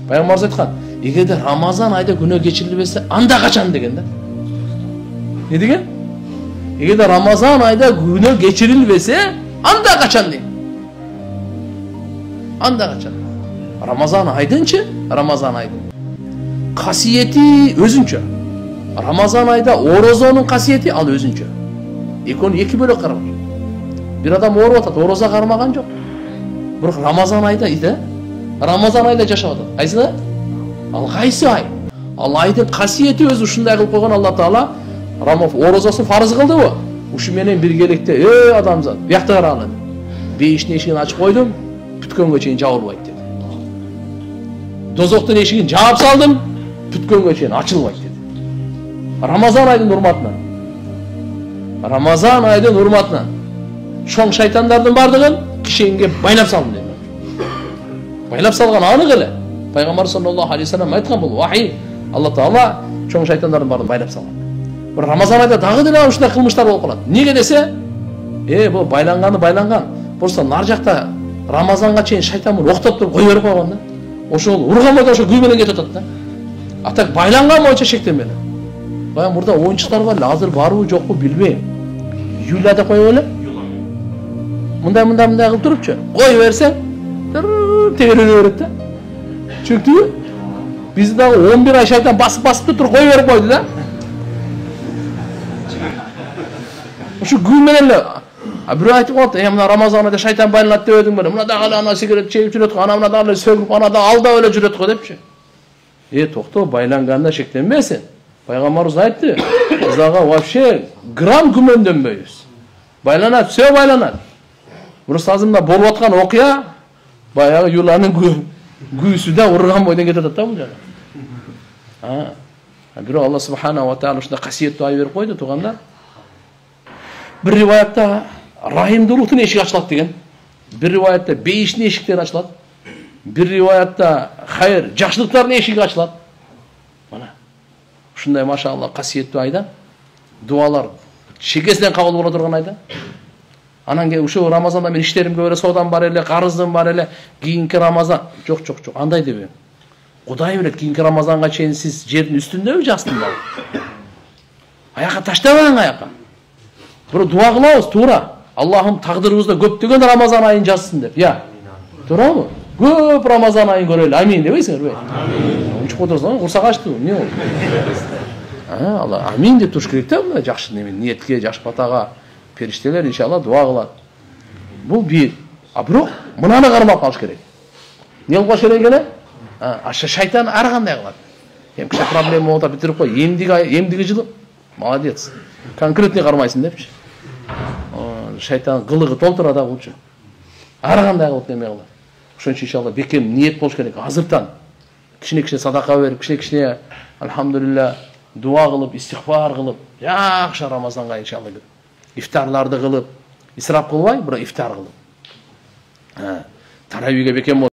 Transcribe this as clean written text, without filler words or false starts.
Пайгамбарыбыз айткан, эгерде Рамазан айда күнөө кечирилбесе, анда качан деген да. Не деген? Эгерде Рамазан айда күнөө кечирилбесе, анда качан деген. Анда качан. Рамазан айдынчы, Рамазан айдын касиети өзүнчө. Рамазан айда орозонун касиети ал өзүнчө. Экөөнү эки бөлөк карап. Бир адам ооруп атат, ороза кармаган жок. Бирок Рамазан айда Рамазан айда жашап атат. Кайсы? Ал кайсы ай? Ал айдын касиети өзү ушундай кылып койгон Алла Таала. Орозосун фарыз кылдыбы? Ушу менен биргеликте, адамзат, биякта карагыла. Бейиштин эшигин ачып койдум, бүткөнгө чейин жабылбайт деди. Дозоктун эшигин жаап салдым, бүткөнгө чейин ачылбайт деди. Рамазан айдын урматынан. Рамазан айдын урматынан. Чоң шайтандардын бардыгын кишенге байлап салдым деди. Байлап салган анык эле. Пайгамбар саллаллаху алейхи вассалам айткан бул вахий. Алла Таала чоң шайтандардын бардыгын байлап салган. Бир Рамазан айда дагы деле ушундай кылмыштар болуп калат. Неге десе, бул байланган. Просто нар жакта Рамазанга чейин шайтан муну октоп туруп кой берип койгон да. Ошол урган бойдон ошо күй менен кетип атат да. А так байланган боюнча шектенбели. Баягы мурда оюнчуктар бар эле, азыр барбы жокпу билбейм. Юля деп коюп эле. Мындай кылып турупчу. Кой берсең, тегерене берет да. Чүктүбү? Биз дагы 11 ай шайтан басып туруп кой берип койду да. Ошо күй менен эле. Бирөө айтып калат, мына Рамазан айда шайтан байланат деп едиң беле. Мына дагы ана сигарет чегип жүрөт го, ана дагы сөгүп, ана да алдап эле жүрөт го депчи. Токто, байланганда шектенбесин. Пайгамбарыбыз айтты, биз дагы вообще грамм күмөндөөнбөйбүз. Байланат, все байланат. Просто азырында болуп аткан окуя баягы Юланын күйүсү да урган бойдон кетип атат да бул жана. Бирок Алла субханаху ва таала ушундай касиеттүү ай берип койду туугандар. Bir rivayette rahimduluktun eşiği açılat degen. Bir rivayette beyişin eşikleri açılat. Bir rivayette hayır, жақшылықтардың eşiği açılat. Mana. Şunday maşallah kasiyetli ayda dualar şekesinden kabul bola turgan ayda. Anan ke uşu Ramazanda men işlerim böyle sodan бар эле, карыздым бар эле, кийинки Рамазан. Жок. Андай дебем. Кудай билет, кийинки Рамазанга чейин сиз жердин үстүндөбү, жастындабы? Аяка таштабаң аяка. Bir dua kılağız, tuğra. Allah'ım takdırımızda köptügen Ramazan ayın жазсын деп. Ya. Tuğra mı? Köp Ramazan ayın görelim. Amin demeysin. Amin. Uçuk otursan, kursa kaçtı. Ne oldu? Allah amin деп turuş керек те. Жақшы немен, ниетке, жақшы батаға, періштелер иншалла dua kılar. Bu bir. Бирок мынаны кармап калыш керек. Не кылып калыш керек эле? Шайтан ар кандай кылат. Кичи проблема болуп бүтүрүп кой. Эмдиги жылы молодец. Конкретный кармайсың депчи. Шайтан кылыгы толтура да булчу. Ар кандай кылып неме кылат. Ошон үчүн иншалла бекем ниет болуш керек. Азыртан кичине садака берип, кичине алхамдулилля дуа кылып, истигфар кылып, жакшы Рамазанга иншалла ифтарларды кылып, исрап кылбай, бирок ифтар кылып. Таравиге бекем